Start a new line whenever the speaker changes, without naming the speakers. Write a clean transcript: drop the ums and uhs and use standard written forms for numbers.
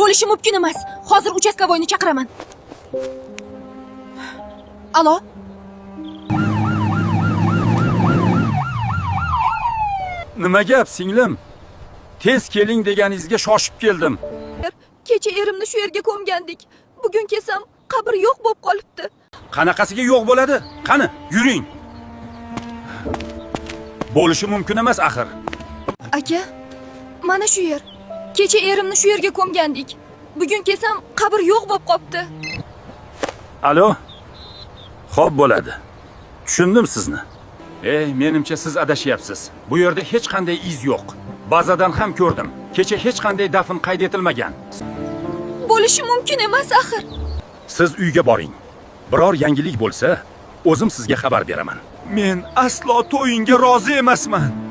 bo'lishi mumkin emas. Hozir uchastkavoyni chaqiraman. Alo?
Nima gap, singlim? Tez keling deganingizga shoshib keldim.
Kecha erimni shu yerga ko'mgandik. Bugun kelsam, qabr yo'q bo'lib qolibdi.
Qanaqasiga yo'q bo'ladi? Qani, yuring. Bo'lishi mumkin emas axir.
Aka, mana shu yer. Kecha erimni shu yerga ko'mgandik. Bugun kelsam, qabr yo'q bo'lib qopti.
Alo? Xo'p bo'ladi. Tushundim sizni. Menimcha siz adashyapsiz. Bu yerda hech qanday iz yo'q. Bazadan ham ko'rdim. Kecha hech qanday dafn qayd etilmagan.
Bo'lishi mumkin emas axir.
Siz uyga boring. Biror yangilik bo'lsa, o'zim sizga xabar beraman. Men aslo to'yinga rozi emasman.